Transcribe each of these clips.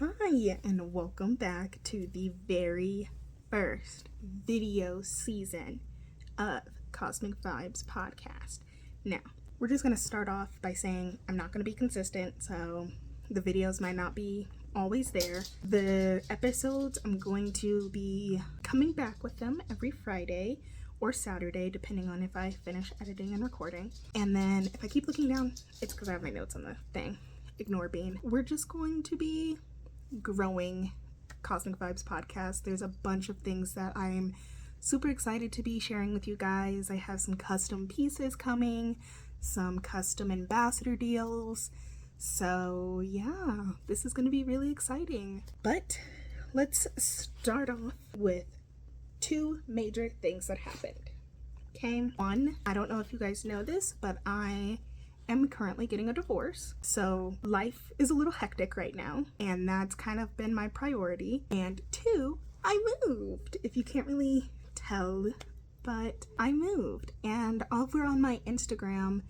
Hi, and welcome back to the very first video season of Cosmic Vibes podcast. Now, we're just going to start off by saying I'm not going to be consistent, so the videos might not be always there. The episodes, I'm going to be coming back with them every Friday or Saturday, depending on if I finish editing and recording. And then if I keep looking down, it's because I have my notes on the thing. Ignore Bean. We're just going to be growing Cosmic Vibes podcast. There's a bunch of things that I'm super excited to be sharing with you guys. I have some custom pieces coming, some custom ambassador deals. So yeah, this is going to be really exciting. But let's start off with two major things that happened. Okay, one, I don't know if you guys know this, but I am currently getting a divorce, so life is a little hectic right now, and that's kind of been my priority. And two, I moved. If you can't really tell, but I moved, and over on my Instagram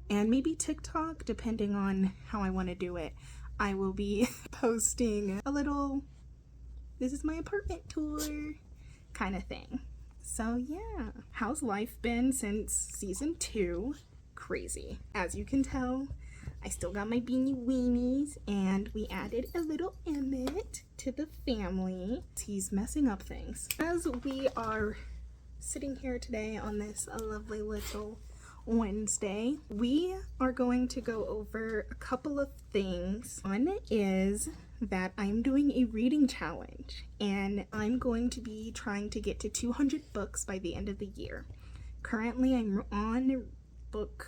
and maybe TikTok, depending on how I want to do it, I will be posting a little this is my apartment tour kind of thing. So yeah, how's life been since season 2? Crazy. As you can tell, I still got my beanie weenies, and we added a little Emmett to the family. He's messing up things. As we are sitting here today on this lovely little Wednesday, we are going to go over a couple of things. One is that I'm doing a reading challenge, and I'm going to be trying to get to 200 books by the end of the year. Currently, I'm on book,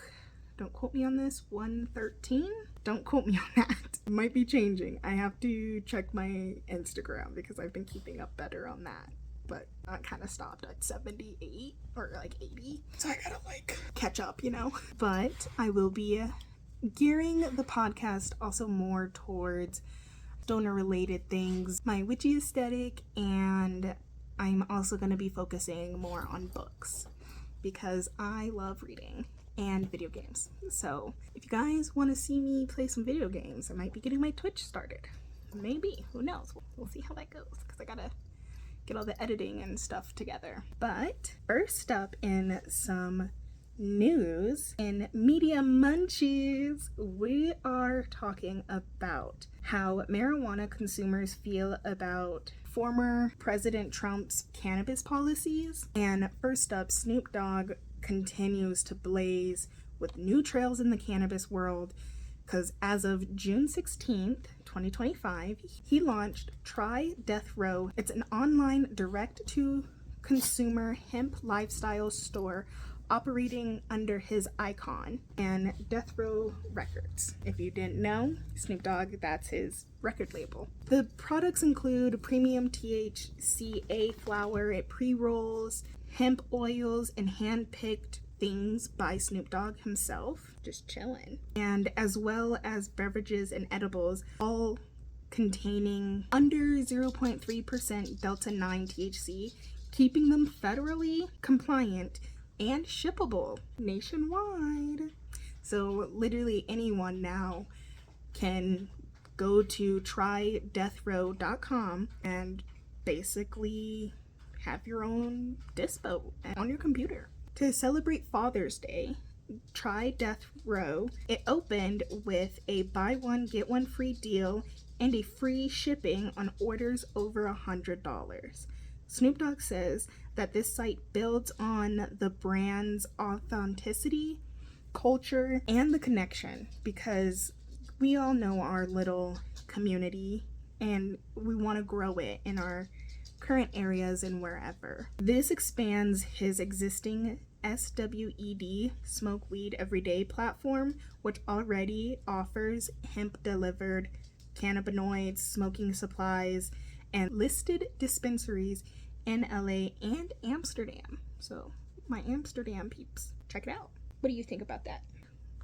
don't quote me on this, 113? Don't quote me on that. It might be changing. I have to check my Instagram because I've been keeping up better on that. But I kind of stopped at 78 or like 80. So I gotta catch up, But I will be gearing the podcast also more towards stoner related things, my witchy aesthetic, and I'm also going to be focusing more on books because I love reading and video games. So if you guys want to see me play some video games, I might be getting my Twitch started. Maybe, who knows? We'll see how that goes because I gotta get all the editing and stuff together. But first up in some news in media munchies, we are talking about how marijuana consumers feel about former President Trump's cannabis policies. And first up, Snoop Dogg continues to blaze with new trails in the cannabis world because as of June 16th, 2025, he launched Try Death Row. It's an online direct-to-consumer hemp lifestyle store operating under his icon and Death Row Records. If you didn't know, Snoop Dogg, that's his record label. The products include premium THCA flower, it pre-rolls, hemp oils, and hand-picked things by Snoop Dogg himself, just chilling, and as well as beverages and edibles, all containing under 0.3% Delta 9 THC, keeping them federally compliant and shippable nationwide. So literally anyone now can go to trydeathrow.com and basically have your own dispo on your computer. To celebrate Father's Day, Try Death Row, it opened with a buy one get one free deal and a free shipping on orders over $100. Snoop Dogg says that this site builds on the brand's authenticity, culture, and the connection, because we all know our little community and we want to grow it in our current areas and wherever. This expands his existing SWED, Smoke Weed Everyday platform, which already offers hemp delivered cannabinoids, smoking supplies, and listed dispensaries in LA and Amsterdam. So my Amsterdam peeps, check it out. What do you think about that?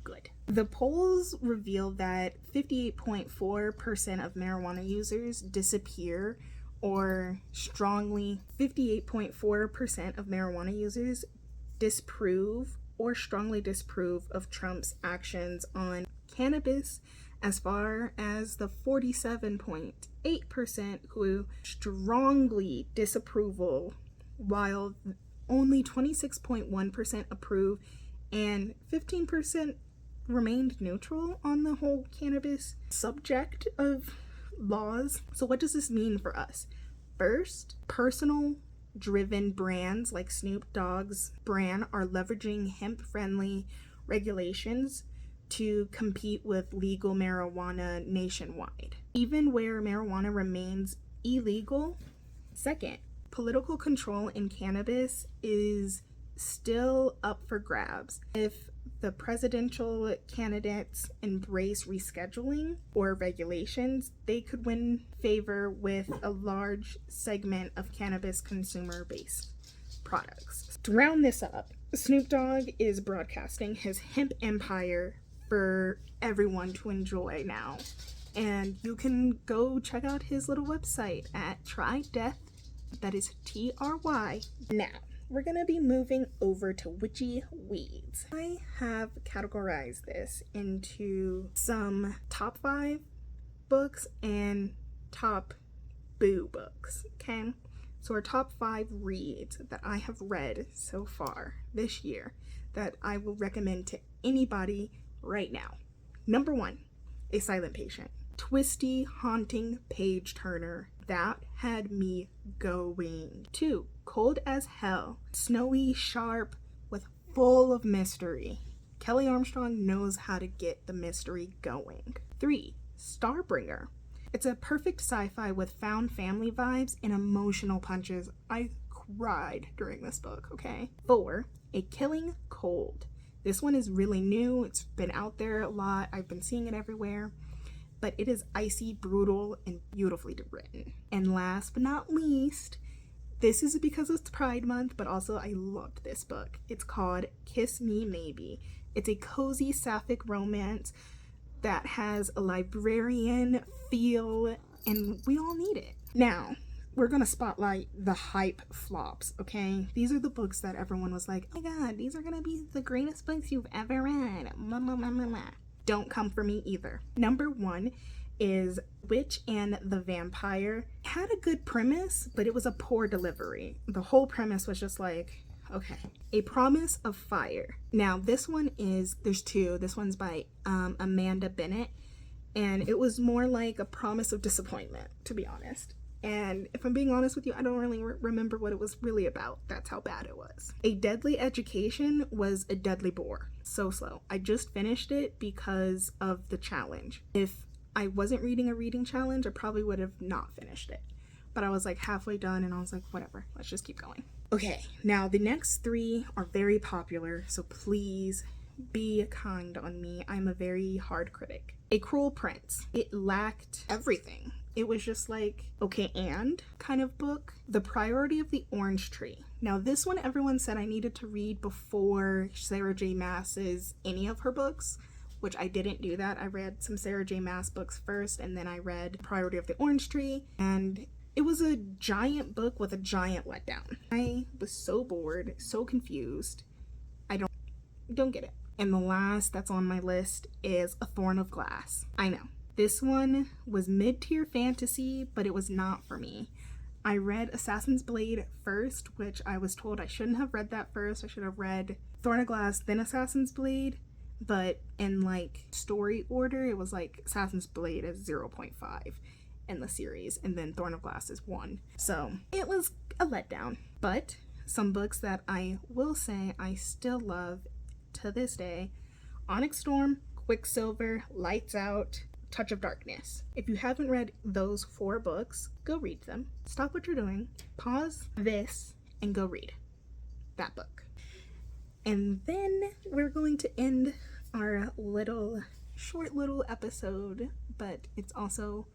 Good. The polls reveal that 58.4% of marijuana users disappear, or strongly 58.4% of marijuana users disapprove or strongly disapprove of Trump's actions on cannabis as far as the 47.8% who strongly disapproval, while only 26.1% approve and 15% remained neutral on the whole cannabis subject of laws. So what does this mean for us? First, personal driven brands like Snoop Dogg's brand are leveraging hemp-friendly regulations to compete with legal marijuana nationwide, even where marijuana remains illegal. Second, political control in cannabis is still up for grabs. If the presidential candidates embrace rescheduling or regulations, they could win favor with a large segment of cannabis consumer-based products. To round this up, Snoop Dogg is broadcasting his hemp empire for everyone to enjoy now. And you can go check out his little website at Try Death, that is TRY. Now, we're gonna be moving over to Witchy Weeds. I have categorized this into some top 5 books and top boo books, okay? So our top 5 reads that I have read so far this year that I will recommend to anybody right now. Number 1, A Silent Patient. Twisty, haunting page turner that had me going. 2, Cold as Hell. Snowy, sharp, with full of mystery. Kelly Armstrong knows how to get the mystery going. 3, Starbringer. It's a perfect sci-fi with found family vibes and emotional punches. I cried during this book, okay? 4, A Killing Cold. This one is really new. It's been out there a lot. I've been seeing it everywhere. But it is icy, brutal, and beautifully written. And last but not least, this is because it's Pride Month, but also I loved this book. It's called Kiss Me Maybe. It's a cozy sapphic romance that has a librarian feel, and we all need it. Now, we're gonna spotlight the hype flops, okay? These are the books that everyone was like, oh my god, these are gonna be the greatest books you've ever read. Blah, blah, blah, blah, blah. Don't come for me either. Number 1 is Witch and the Vampire. It had a good premise, but it was a poor delivery. The whole premise was just like, okay. A Promise of Fire. Now this one is, there's 2. This one's by Amanda Bennett, and it was more like a promise of disappointment, to be honest. And if I'm being honest with you, I don't really remember what it was really about. That's how bad it was. A Deadly Education was a deadly bore. So slow. I just finished it because of the challenge. If I wasn't reading a reading challenge, I probably would have not finished it. But I was like halfway done and I was like, whatever, let's just keep going. Okay, now the next 3 are very popular, so please be kind on me. I'm a very hard critic. A Cruel Prince. It lacked everything. It was just like, okay, and kind of book. The Priority of the Orange Tree. Now this one everyone said I needed to read before Sarah J. Maas's any of her books, which I didn't do that. I read some Sarah J. Maas books first, and then I read Priority of the Orange Tree, and it was a giant book with a giant letdown. I was so bored, so confused. I don't get it. And the last that's on my list is A Thorn of Glass. I know. This one was mid-tier fantasy, but it was not for me. I read Assassin's Blade first, which I was told I shouldn't have read that first. I should have read Thorn of Glass, then Assassin's Blade. But in like story order, it was like Assassin's Blade is 0.5 in the series, and then Thorn of Glass is 1. So it was a letdown. But some books that I will say I still love to this day: Onyx Storm, Quicksilver, Lights Out, Touch of Darkness. If you haven't read those 4 books, go read them. Stop what you're doing, pause this, and go read that book. And then we're going to end our short little episode, but it's also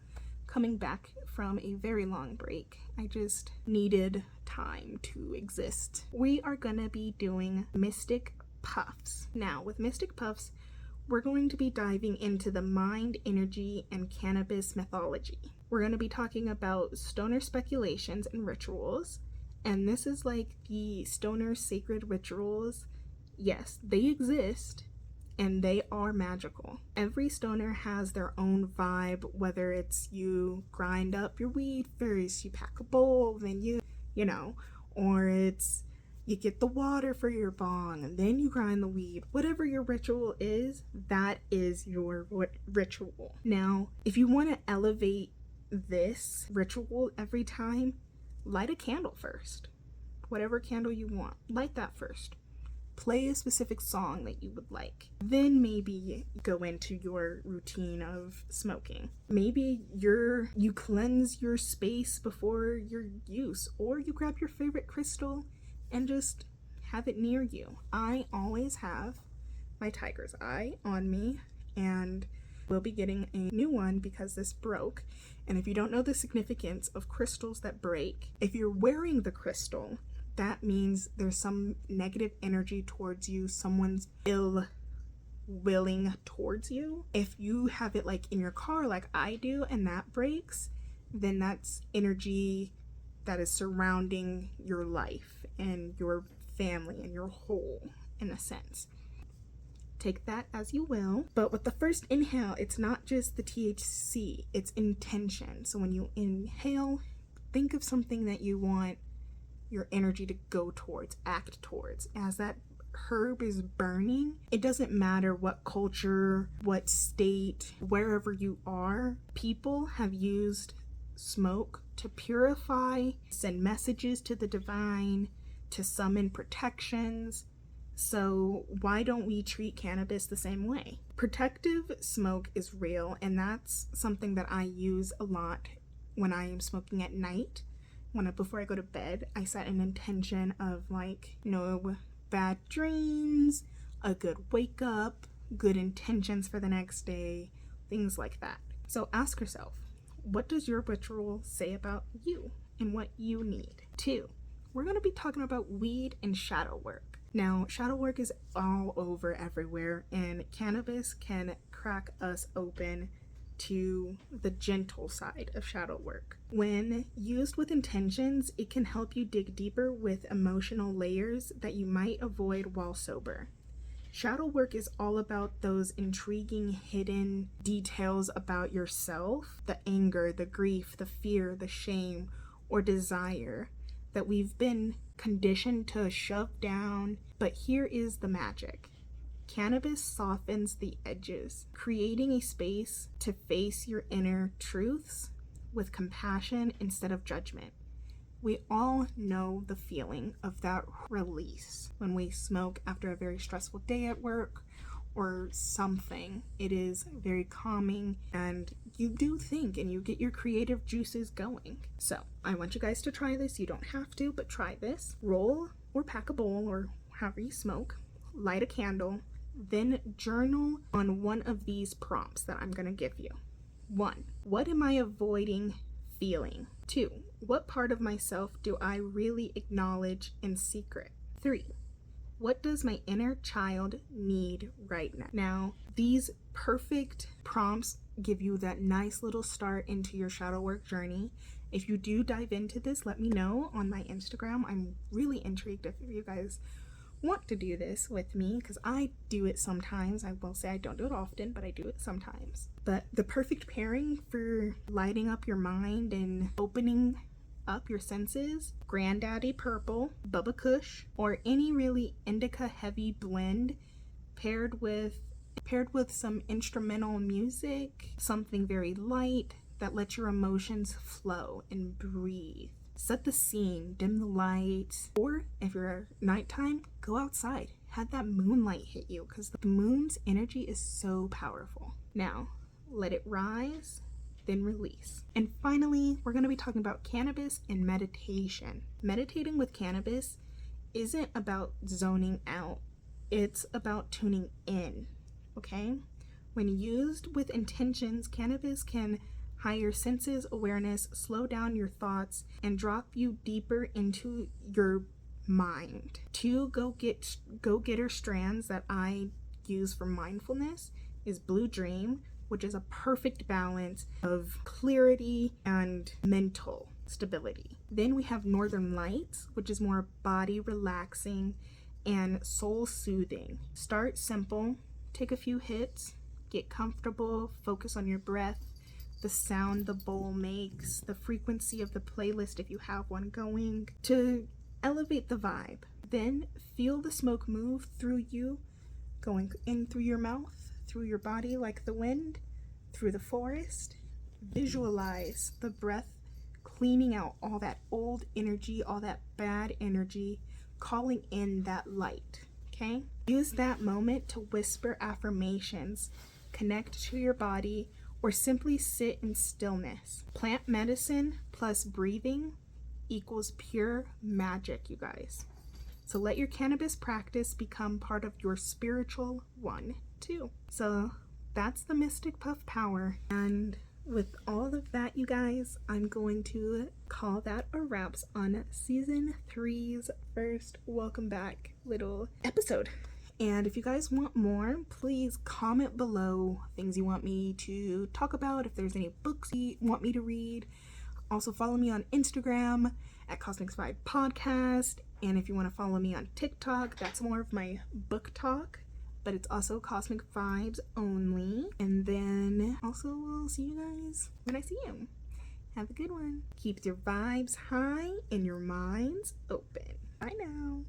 coming back from a very long break. I just needed time to exist. We are gonna be doing Mystic Puffs. Now, with Mystic Puffs, we're going to be diving into the mind, energy, and cannabis mythology. We're going to be talking about stoner speculations and rituals, and this is like the stoner sacred rituals. Yes, they exist, and they are magical. Every stoner has their own vibe, whether it's you grind up your weed first, you pack a bowl, then you know, or it's you get the water for your bong and then you grind the weed. Whatever your ritual is, that is your ritual. Now, if you want to elevate this ritual every time, light a candle first. Whatever candle you want, light that first. Play a specific song that you would like. Then maybe go into your routine of smoking. Maybe you cleanse your space before your use, or you grab your favorite crystal and just have it near you. I always have my tiger's eye on me, and we'll be getting a new one because this broke. And if you don't know the significance of crystals that break, if you're wearing the crystal, that means there's some negative energy towards you, someone's ill willing towards you. If you have it like in your car like I do and that breaks, then that's energy that is surrounding your life and your family and your whole, in a sense. Take that as you will. But with the first inhale, it's not just the THC, it's intention. So when you inhale, think of something that you want your energy to go towards, act towards. As that herb is burning, it doesn't matter what culture, what state, wherever you are, people have used smoke to purify, send messages to the divine, to summon protections. So why don't we treat cannabis the same way? Protective smoke is real, and that's something that I use a lot when I am smoking at night. Before I go to bed, I set an intention of like no bad dreams, a good wake up, good intentions for the next day, things like that. So ask yourself, what does your ritual say about you and what you need? 2, we're going to be talking about weed and shadow work. Now, shadow work is all over everywhere, and cannabis can crack us open to the gentle side of shadow work. When used with intentions, it can help you dig deeper with emotional layers that you might avoid while sober. Shadow work is all about those intriguing hidden details about yourself, the anger, the grief, the fear, the shame, or desire that we've been conditioned to shove down. But here is the magic. Cannabis softens the edges, creating a space to face your inner truths with compassion instead of judgment. We all know the feeling of that release when we smoke after a very stressful day at work or something. It is very calming, and you do think and you get your creative juices going. So I want you guys to try this. You don't have to, but try this. Roll or pack a bowl or however you smoke, light a candle, then journal on one of these prompts that I'm going to give you. 1, what am I avoiding feeling? 2, what part of myself do I really acknowledge in secret? 3, what does my inner child need right now? Now, these perfect prompts give you that nice little start into your shadow work journey. If you do dive into this, let me know on my Instagram. I'm really intrigued if you guys want to do this with me, because I do it sometimes. I will say I don't do it often, but I do it sometimes. But the perfect pairing for lighting up your mind and opening up your senses, Granddaddy Purple, Bubba Kush, or any really indica heavy blend paired with some instrumental music, something very light that lets your emotions flow and breathe. Set the scene, dim the lights, or if you're nighttime, go outside. Have that moonlight hit you, because the moon's energy is so powerful. Now, let it rise, then release. And finally, we're going to be talking about cannabis and meditation. Meditating with cannabis isn't about zoning out. It's about tuning in, okay? When used with intentions, cannabis can higher senses awareness, slow down your thoughts, and drop you deeper into your mind. 2 go-getter strands that I use for mindfulness is Blue Dream, which is a perfect balance of clarity and mental stability. Then we have Northern Lights, which is more body relaxing and soul soothing. Start simple, take a few hits, get comfortable, focus on your breath, the sound the bowl makes, the frequency of the playlist if you have one going, to elevate the vibe. Then feel the smoke move through you, going in through your mouth, through your body like the wind, through the forest. Visualize the breath cleaning out all that old energy, all that bad energy, calling in that light, okay? Use that moment to whisper affirmations, connect to your body, or simply sit in stillness. Plant medicine plus breathing equals pure magic, you guys. So let your cannabis practice become part of your spiritual one, too. So that's the Mystic Puff Power. And with all of that, you guys, I'm going to call that a wraps on season 3's first welcome back little episode. And if you guys want more, please comment below things you want me to talk about, if there's any books you want me to read. Also follow me on Instagram at Cosmic Vibe Podcast. And if you want to follow me on TikTok, that's more of my book talk, but it's also Cosmic Vibes only. And then also we'll see you guys when I see you. Have a good one. Keep your vibes high and your minds open. Bye now.